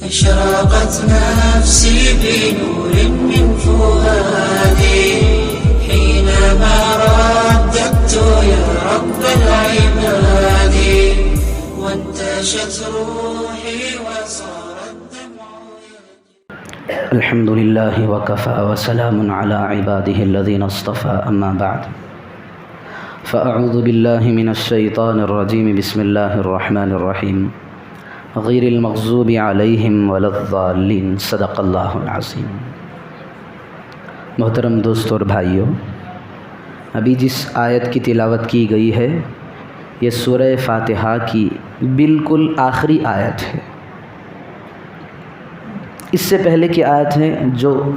أشرقت نفسي بنور من فؤادي حينما رددت يا رب العباد وانتشت روحي وصار الدمع الحمد لله وكفى وسلام على عباده الذين اصطفى أما بعد فأعوذ بالله من الشيطان الرجيم بسم الله الرحمن الرحيم غیر المغضوب علیہم ولا الضالین صدق اللہ العظیم۔ محترم دوستو اور بھائیوں، ابھی جس آیت کی تلاوت کی گئی ہے یہ سورہ فاتحہ کی بالکل آخری آیت ہے۔ اس سے پہلے کی آیت ہے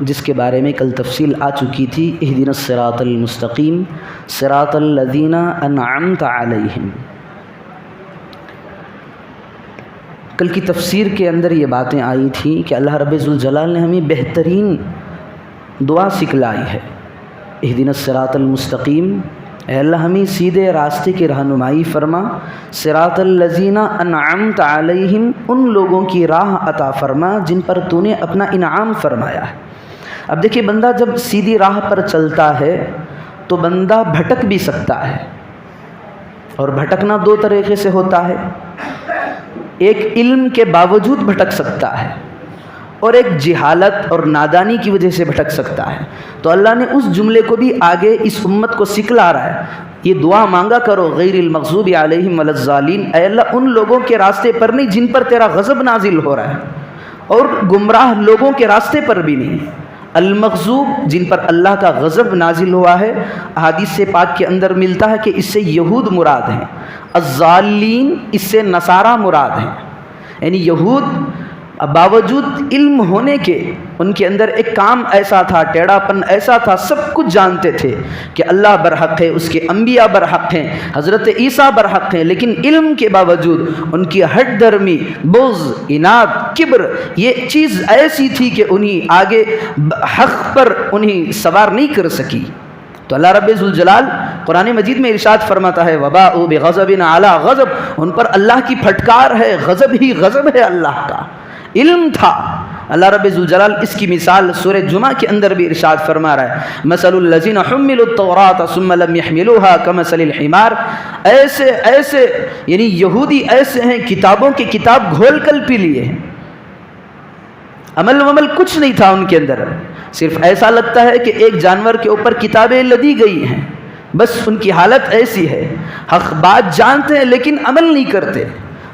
جس کے بارے میں کل تفصیل آ چکی تھی، اہدنا الصراط المستقیم صراط الذین انعمت علیہم۔ کل کی تفسیر کے اندر یہ باتیں آئی تھیں کہ اللہ رب ذوالجلال نے ہمیں بہترین دعا سکھلائی ہے، اہدنا الصراط المستقیم، اے اللہ ہمیں سیدھے راستے کی رہنمائی فرما، صراط الذین انعمت علیہم، ان لوگوں کی راہ عطا فرما جن پر تو نے اپنا انعام فرمایا ہے۔ اب دیکھیں، بندہ جب سیدھی راہ پر چلتا ہے تو بندہ بھٹک بھی سکتا ہے، اور بھٹکنا دو طریقے سے ہوتا ہے، ایک علم کے باوجود بھٹک سکتا ہے اور ایک جہالت اور نادانی کی وجہ سے بھٹک سکتا ہے۔ تو اللہ نے اس جملے کو بھی آگے اس امت کو سکھلا رہا ہے، یہ دعا مانگا کرو غیر المغضوب علیہم ولا الضالین، اے اللہ ان لوگوں کے راستے پر نہیں جن پر تیرا غضب نازل ہو رہا ہے، اور گمراہ لوگوں کے راستے پر بھی نہیں۔ المغضوب جن پر اللہ کا غضب نازل ہوا ہے، احادیث پاک کے اندر ملتا ہے کہ اس سے یہود مراد ہیں، الضالین اس سے نصارہ مراد ہیں، یعنی یہود باوجود علم ہونے کے ان کے اندر ایک کام ایسا تھا، ٹیڑھا پن ایسا تھا، سب کچھ جانتے تھے کہ اللہ برحق ہے، اس کے انبیاء برحق ہیں، حضرت عیسیٰ برحق ہیں، لیکن علم کے باوجود ان کی ہٹ درمی، بغض، اناد، کبر، یہ چیز ایسی تھی کہ انہیں آگے حق پر انہیں سوار نہیں کر سکی۔ تو اللہ رب ذوالجلال قرآن مجید میں ارشاد فرماتا ہے وباءوا بغضب علی غضب، ان پر اللہ کی پھٹکار ہے، غضب ہی غضب ہے اللہ کا۔ علم تھا، اللہ رب ذوالجلال اس کی مثال سورہ جمعہ کے اندر بھی ارشاد فرما رہا ہے مثل الذین حملوا التوراۃ ثم لم يحملوها كمثل الحمار، ایسے یعنی یہودی ایسے ہیں کتابوں کی کتاب گھول کر پی لیے ہیں، عمل ومل کچھ نہیں تھا ان کے اندر، صرف ایسا لگتا ہے کہ ایک جانور کے اوپر کتابیں لدی گئی ہیں، بس ان کی حالت ایسی ہے، حق بات جانتے ہیں لیکن عمل نہیں کرتے۔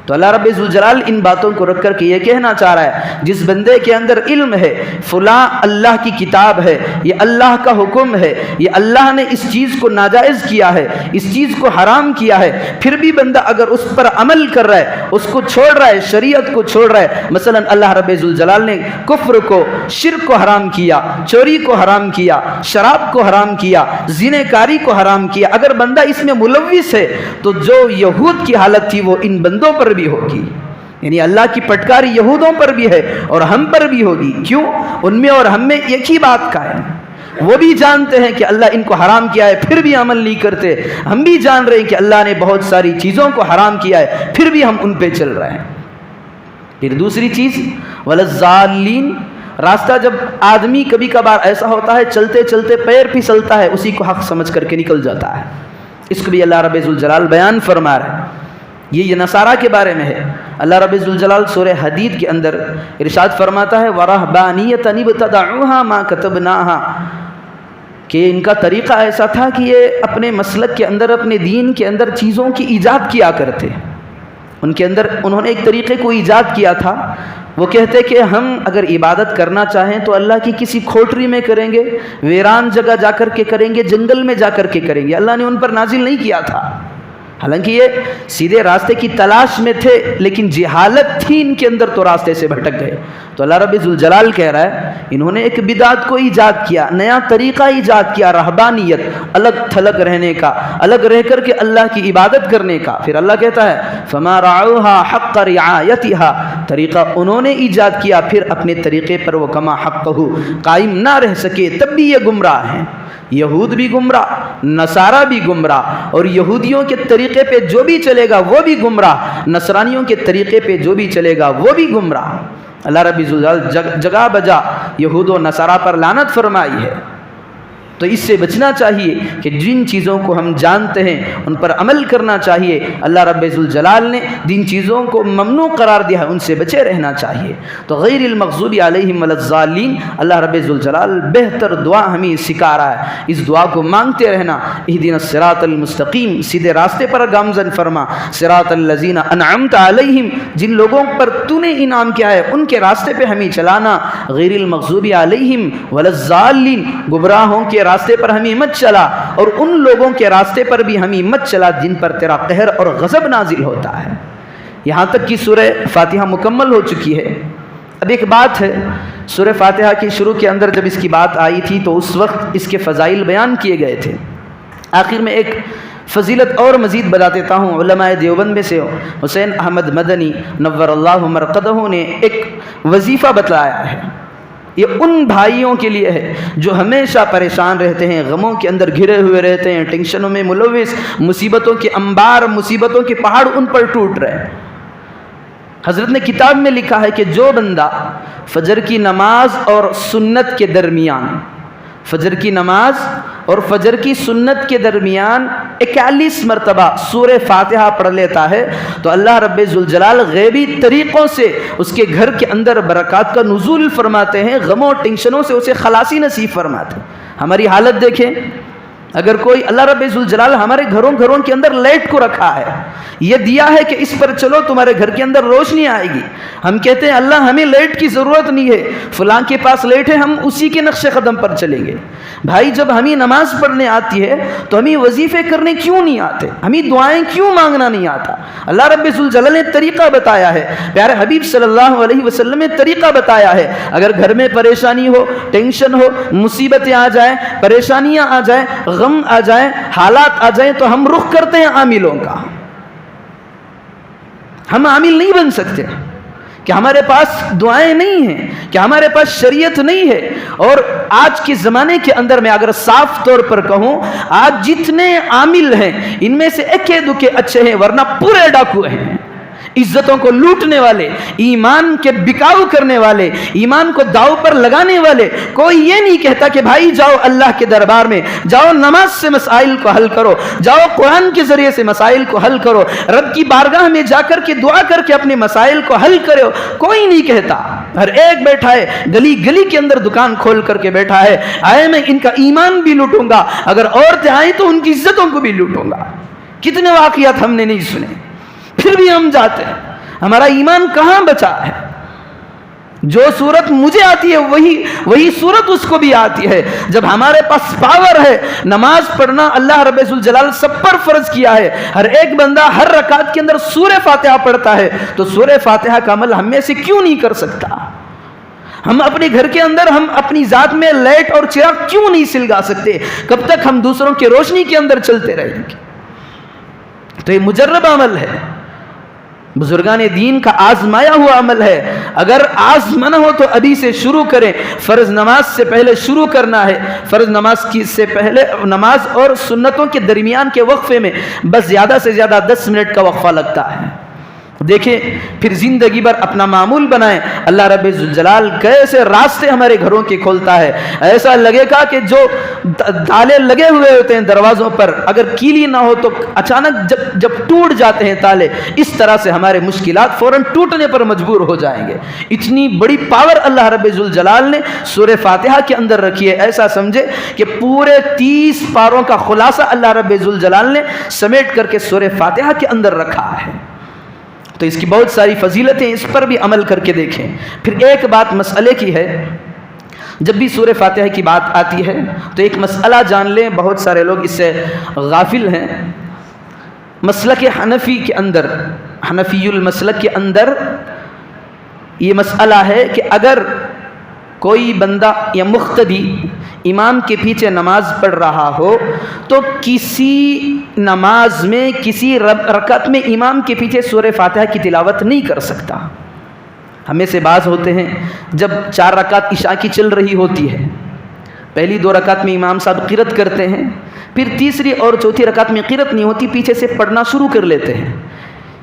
تو اللہ رب ذوالجلال ان باتوں کو رکھ کر کے یہ کہنا چاہ رہا ہے جس بندے کے اندر علم ہے فلاں اللہ کی کتاب ہے، یہ اللہ کا حکم ہے، یہ اللہ نے اس چیز کو ناجائز کیا ہے، اس چیز کو حرام کیا ہے، پھر بھی بندہ اگر اس پر عمل کر رہا ہے، اس کو چھوڑ رہا ہے، شریعت کو چھوڑ رہا ہے، مثلا اللہ رب ذوالجلال نے کفر کو، شرک کو حرام کیا، چوری کو حرام کیا، شراب کو حرام کیا، زنا کاری کو حرام کیا، اگر بندہ اس میں ملوث ہے تو جو یہود کی حالت تھی وہ ان بندوں پر بھی ہوگی، یعنی اللہ کی پٹکاری یہودوں پر بھی ہے اور ہم پر بھی ہوگی۔ کیوں؟ ان میں اور ہم میں ایک ہی بات کا ہے، وہ بھی جانتے ہیں کہ اللہ ان کو حرام کیا ہے پھر بھی عمل نہیں کرتے، ہم بھی جان رہے ہیں کہ اللہ نے بہت ساری چیزوں کو حرام کیا ہے پھر بھی ہم ان پہ چل رہے ہیں۔ پھر دوسری چیز ولا الضالین، راستہ جب آدمی کبھی کبھار ایسا ہوتا ہے چلتے چلتے پیر پھسلتا ہے، اسی کو حق سمجھ کر کے نکل جاتا ہے، اس کو بھی اللہ رب ذوالجلال بیان فرما رہا ہے۔ یہ نصارہ کے بارے میں ہے، اللہ رب ذوالجلال سورہ حدید کے اندر ارشاد فرماتا ہے وَرَهْبَانِيَّةً ابْتَدَعُوهَا مَا كَتَبْنَاهَا، کہ ان کا طریقہ ایسا تھا کہ یہ اپنے مسلک کے اندر، اپنے دین کے اندر چیزوں کی ایجاد کیا کرتے، ان کے اندر انہوں نے ایک طریقے کو ایجاد کیا تھا، وہ کہتے کہ ہم اگر عبادت کرنا چاہیں تو اللہ کی کسی کھوٹری میں کریں گے، ویران جگہ جا کر کے کریں گے، جنگل میں جا کر کے کریں گے، اللہ نے ان پر نازل نہیں کیا تھا۔ حالانکہ یہ سیدھے راستے کی تلاش میں تھے لیکن جہالت تھی ان کے اندر تو راستے سے بھٹک گئے۔ تو اللہ رب ذوالجلال کہہ رہا ہے انہوں نے ایک بدعت کو ایجاد کیا، نیا طریقہ ایجاد کیا، رہبانیت، الگ تھلگ رہنے کا، الگ رہ کر کے اللہ کی عبادت کرنے کا۔ پھر اللہ کہتا ہے فما رعوها حق رعایتها، طریقہ انہوں نے ایجاد کیا، پھر اپنے طریقے پر وہ کما حقہ قائم نہ رہ سکے، تب بھی یہ گمراہ ہیں۔ یہود بھی گمراہ، نصارہ بھی گمراہ، اور یہودیوں کے طریقے پہ جو بھی چلے گا وہ بھی گمراہ، نصرانیوں کے طریقے پہ جو بھی چلے گا وہ بھی گمراہ۔ اللہ رب العزت جگہ بجا یہود و نصارہ پر لعنت فرمائی ہے۔ تو اس سے بچنا چاہیے کہ جن چیزوں کو ہم جانتے ہیں ان پر عمل کرنا چاہیے۔ اللہ رب الجلال نے جن چیزوں کو ممنوع قرار دیا ہے ان سے بچے رہنا چاہیے۔ تو غیر المغضوب علیہم ولا الضالین، اللہ رب الجلال بہتر دعا ہمیں سکھا رہا ہے، اس دعا کو مانگتے رہنا۔ اہدنا الصراط المستقیم، سیدھے راستے پر گامزن فرما۔ صراط الذین انعمت علیہم، جن لوگوں پر تو نے انعام کیا ہے ان کے راستے پہ ہمیں چلانا۔ غیر المغضوب علیہم ولا الضالین، گمراہوں کے راستے پر ہمیں مت چلا، اور ان لوگوں کے راستے پر بھی ہمیں مت چلا جن پر تیرا قہر اور غضب نازل ہوتا ہے۔ یہاں تک کہ سورہ فاتحہ مکمل ہو چکی ہے۔ اب ایک بات ہے، سورہ فاتحہ کی شروع کے اندر جب اس کی بات آئی تھی تو اس وقت اس کے فضائل بیان کیے گئے تھے۔ آخر میں ایک فضیلت اور مزید بتا دیتا ہوں۔ علماء دیوبند میں سے حسین احمد مدنی نور اللہ مرقدہ نے ایک وظیفہ بتلایا ہے۔ یہ ان بھائیوں کے لیے ہے جو ہمیشہ پریشان رہتے ہیں، غموں کے اندر گھرے ہوئے رہتے ہیں، ٹینشنوں میں ملوث، مصیبتوں کے انبار، مصیبتوں کے پہاڑ ان پر ٹوٹ رہے ہیں۔ حضرت نے کتاب میں لکھا ہے کہ جو بندہ فجر کی نماز اور سنت کے درمیان، فجر کی نماز اور فجر کی سنت کے درمیان 41 مرتبہ سورہ فاتحہ پڑھ لیتا ہے تو اللہ رب ذوالجلال غیبی طریقوں سے اس کے گھر کے اندر برکات کا نزول فرماتے ہیں، غموں اور ٹینشنوں سے اسے خلاصی نصیب فرماتے ہیں۔ ہماری حالت دیکھیں، اگر کوئی اللہ رب ذوالجلال ہمارے گھروں کے اندر لائٹ کو رکھا ہے، یہ دیا ہے کہ اس پر چلو تمہارے گھر کے اندر روشنی آئے گی، ہم کہتے ہیں اللہ ہمیں لائٹ کی ضرورت نہیں ہے، فلاں کے پاس لائٹ ہے، ہم اسی کے نقش قدم پر چلیں گے۔ بھائی جب ہمیں نماز پڑھنے آتی ہے تو ہمیں وظیفے کرنے کیوں نہیں آتے؟ ہمیں دعائیں کیوں مانگنا نہیں آتا؟ اللہ رب ذوالجلال نے طریقہ بتایا ہے، پیارے حبیب صلی اللہ علیہ وسلم نے طریقہ بتایا ہے۔ اگر گھر میں پریشانی ہو، ٹینشن ہو، مصیبتیں آ جائیں، پریشانیاں آ جائیں، غم آ جائیں، حالات آ جائیں تو ہم رخ کرتے ہیں عاملوں کا۔ ہم عامل نہیں بن سکتے کہ ہمارے پاس دعائیں نہیں ہیں، کہ ہمارے پاس شریعت نہیں ہے۔ اور آج کے زمانے کے اندر میں اگر صاف طور پر کہوں، آج جتنے عامل ہیں ان میں سے ایک دکے اچھے ہیں، ورنہ پورے ڈاکو ہیں، عزتوں کو لوٹنے والے، ایمان کے بکاؤ کرنے والے، ایمان کو داؤ پر لگانے والے۔ کوئی یہ نہیں کہتا کہ بھائی جاؤ اللہ کے دربار میں، جاؤ نماز سے مسائل کو حل کرو، جاؤ قرآن کے ذریعے سے مسائل کو حل کرو، رب کی بارگاہ میں جا کر کے دعا کر کے اپنے مسائل کو حل کرو۔ کوئی نہیں کہتا، ہر ایک بیٹھا ہے گلی گلی کے اندر دکان کھول کر کے بیٹھا ہے، آئے میں ان کا ایمان بھی لوٹوں گا، اگر عورتیں آئیں تو ان کی عزتوں کو بھی لوٹوں گا۔ کتنے واقعات ہم نے نہیں سنے، پھر بھی ہم جاتے ہیں۔ ہمارا ایمان کہاں بچا ہے؟ جو صورت مجھے آتی ہے وہی صورت اس کو بھی آتی ہے۔ جب ہمارے پاس پاور ہے، نماز پڑھنا اللہ رب الجلال سب پر فرض کیا ہے، ہر ایک بندہ ہر رکعت کے اندر سورہ فاتحہ پڑھتا ہے، تو سورہ فاتحہ کا عمل ہم میں سے کیوں نہیں کر سکتا؟ ہم اپنے گھر کے اندر، ہم اپنی ذات میں لائٹ اور چراغ کیوں نہیں سلگا سکتے؟ کب تک ہم دوسروں کی روشنی کے اندر چلتے رہیں گے؟ تو یہ مجرب عمل ہے، بزرگان دین کا آزمایا ہوا عمل ہے۔ اگر آزمانا ہو تو ابھی سے شروع کریں۔ فرض نماز سے پہلے شروع کرنا ہے، فرض نماز سے پہلے نماز اور سنتوں کے درمیان کے وقفے میں بس زیادہ سے زیادہ 10 منٹ کا وقفہ لگتا ہے۔ دیکھیں پھر زندگی بھر اپنا معمول بنائیں۔ اللہ رب الجلال کیسے راستے ہمارے گھروں کے کھولتا ہے، ایسا لگے گا کہ جو تالے لگے ہوئے ہوتے ہیں دروازوں پر، اگر کیلی نہ ہو تو اچانک جب ٹوٹ جاتے ہیں تالے، اس طرح سے ہمارے مشکلات فوراً ٹوٹنے پر مجبور ہو جائیں گے۔ اتنی بڑی پاور اللہ رب الجلال نے سورہ فاتحہ کے اندر رکھی ہے۔ ایسا سمجھے کہ پورے 30 پاروں کا خلاصہ اللہ رب الجلال نے سمیٹ کر کے سورہ فاتحہ کے اندر رکھا ہے۔ تو اس کی بہت ساری فضیلتیں، اس پر بھی عمل کر کے دیکھیں۔ پھر ایک بات مسئلے کی ہے، جب بھی سورہ فاتحہ کی بات آتی ہے تو ایک مسئلہ جان لیں، بہت سارے لوگ اس سے غافل ہیں۔ مسلک حنفی کے اندر، حنفی المسلک کے اندر یہ مسئلہ ہے کہ اگر کوئی بندہ یا مقتدی امام کے پیچھے نماز پڑھ رہا ہو تو کسی نماز میں، کسی رکعت میں امام کے پیچھے سورہ فاتحہ کی تلاوت نہیں کر سکتا۔ ہمیں سے بعض ہوتے ہیں جب 4 رکعت عشاء کی چل رہی ہوتی ہے، پہلی 2 رکعت میں امام صاحب قرات کرتے ہیں، پھر تیسری اور چوتھی رکعت میں قرات نہیں ہوتی، پیچھے سے پڑھنا شروع کر لیتے ہیں۔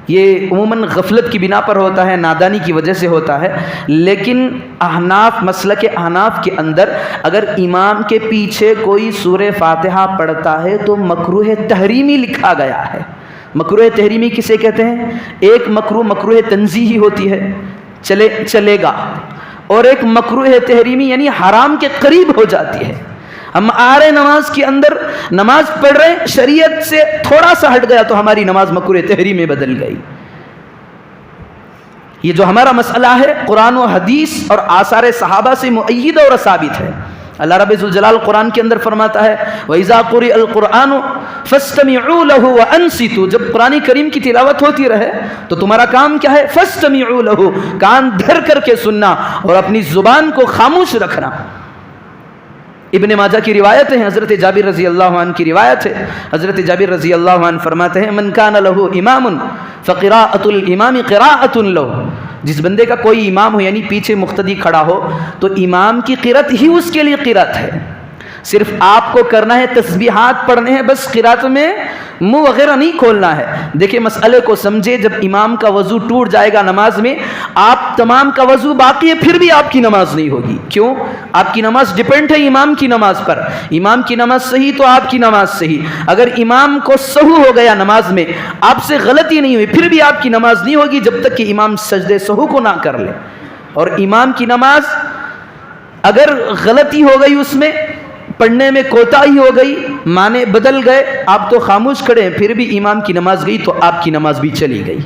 یہ عموماً غفلت کی بنا پر ہوتا ہے، نادانی کی وجہ سے ہوتا ہے، لیکن احناف، مسلک احناف کے اندر اگر امام کے پیچھے کوئی سورہ فاتحہ پڑھتا ہے تو مکروہ تحریمی لکھا گیا ہے۔ مکروہ تحریمی کسے کہتے ہیں؟ ایک مکروہ تنزیہی ہوتی ہے، چلے گا، اور ایک مکروہ تحریمی یعنی حرام کے قریب ہو جاتی ہے۔ ہم آ رہے نماز کے اندر، نماز پڑھ رہے ہیں، شریعت سے تھوڑا سا ہٹ گیا تو ہماری نماز مکروہ تحریم میں بدل گئی۔ یہ جو ہمارا مسئلہ ہے قرآن و حدیث اور آثار صحابہ سے مؤید اور ثابت ہے۔ اللہ رب ذوالجلال قرآن کے اندر فرماتا ہے وَإِذَا قُرِئَ الْقُرْآنُ فَاسْتَمِعُوا لَهُ وَأَنصِتُوا، جب قرآن کریم کی تلاوت ہوتی رہے تو تمہارا کام کیا ہے؟ فَاسْتَمِعُوا لَهُ، کان دھر کر کے سننا اور اپنی زبان کو خاموش رکھنا۔ ابن ماجہ کی روایت ہے، حضرت جابر رضی اللہ عنہ کی روایت ہے، حضرت جابر رضی اللہ عنہ فرماتے ہیں من کان لہ امام فقراءۃ الامام قراءۃ لہ، جس بندے کا کوئی امام ہو یعنی پیچھے مقتدی کھڑا ہو تو امام کی قرأت ہی اس کے لیے قرأت ہے۔ صرف آپ کو کرنا ہے تسبیحات پڑھنے ہیں، بس قرأت میں منہ وغیرہ نہیں کھولنا ہے۔ دیکھیں مسئلے کو سمجھے، جب امام کا وضو ٹوٹ جائے گا نماز میں، آپ تمام کا وضو باقی ہے، پھر بھی آپ کی نماز نہیں ہوگی۔ کیوں؟ آپ کی نماز ڈیپینڈ ہے امام کی نماز پر۔ امام کی نماز صحیح تو آپ کی نماز صحیح۔ اگر امام کو سہو ہو گیا نماز میں، آپ سے غلطی نہیں ہوئی، پھر بھی آپ کی نماز نہیں ہوگی جب تک کہ امام سجدے سہو کو نہ کر لے۔ اور امام کی نماز اگر غلطی ہو گئی، اس میں پڑھنے میں کوتاہی ہو گئی، معنی بدل گئے، آپ تو خاموش کھڑے ہیں، پھر بھی امام کی نماز گئی تو آپ کی نماز بھی چلی گئی۔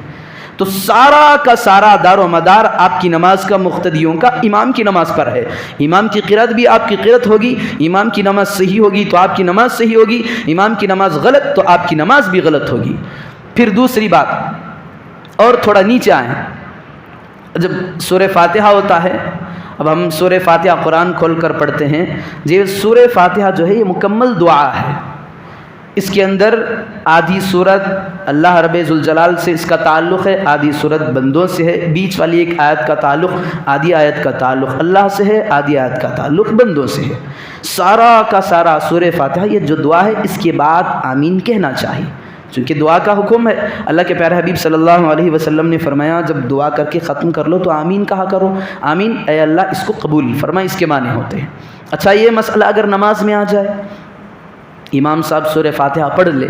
تو سارا کا سارا دار و مدار آپ کی نماز کا، مقتدیوں کا امام کی نماز پر ہے۔ امام کی قرأت بھی آپ کی قرأت ہوگی، امام کی نماز صحیح ہوگی تو آپ کی نماز صحیح ہوگی، امام کی نماز غلط تو آپ کی نماز بھی غلط ہوگی۔ پھر دوسری بات، اور تھوڑا نیچے آئیں، جب سورہ فاتحہ ہوتا ہے، اب ہم سورہ فاتحہ قرآن کھول کر پڑھتے ہیں، یہ سورہ فاتحہ جو ہے یہ مکمل دعا ہے۔ اس کے اندر آدھی سورت اللہ رب ذوالجلال سے اس کا تعلق ہے، آدھی سورت بندوں سے ہے، بیچ والی ایک آیت کا تعلق، آدھی آیت کا تعلق اللہ سے ہے، آدھی آیت کا تعلق بندوں سے ہے۔ سارا کا سارا سورہ فاتحہ یہ جو دعا ہے، اس کے بعد آمین کہنا چاہیے، چونکہ دعا کا حکم ہے۔ اللہ کے پیارے حبیب صلی اللہ علیہ وسلم نے فرمایا جب دعا کر کے ختم کر لو تو آمین کہا کرو، آمین اے اللہ اس کو قبول فرما، اس کے معنی ہوتے ہیں۔ اچھا، یہ مسئلہ اگر نماز میں آ جائے، امام صاحب سورہ فاتحہ پڑھ لے،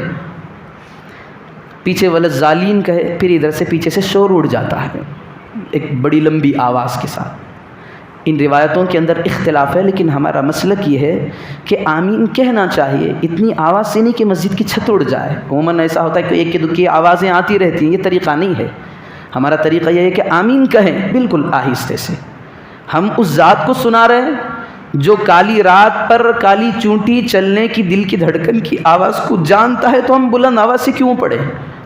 پیچھے وللضالین کہے، پھر ادھر سے پیچھے سے شور اڑ جاتا ہے ایک بڑی لمبی آواز کے ساتھ۔ ان روایتوں کے اندر اختلاف ہے، لیکن ہمارا مسلک یہ ہے کہ آمین کہنا چاہیے، اتنی آواز سے نہیں کہ مسجد کی چھت اڑ جائے۔ عموماً ایسا ہوتا ہے کہ ایک دو کی آوازیں آتی رہتی ہیں، یہ طریقہ نہیں ہے۔ ہمارا طریقہ یہ ہے کہ آمین کہیں بالکل آہستہ سے۔ ہم اس ذات کو سنا رہے ہیں جو کالی رات پر کالی چونٹی چلنے کی دل کی دھڑکن کی آواز کو جانتا ہے، تو ہم بلند آواز سے کیوں پڑھیں؟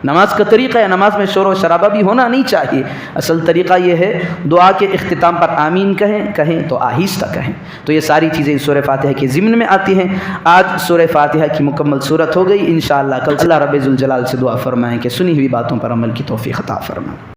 نماز کا طریقہ ہے، نماز میں شور و شرابہ بھی ہونا نہیں چاہیے۔ اصل طریقہ یہ ہے دعا کے اختتام پر آمین کہیں تو آہستہ کہیں۔ تو یہ ساری چیزیں سورہ فاتحہ کے ضمن میں آتی ہیں۔ آج سورہ فاتحہ کی مکمل صورت ہو گئی، انشاءاللہ کل اللہ رب ذوالجلال سے دعا فرمائیں کہ سنی ہوئی باتوں پر عمل کی توفیق عطا فرمائیں۔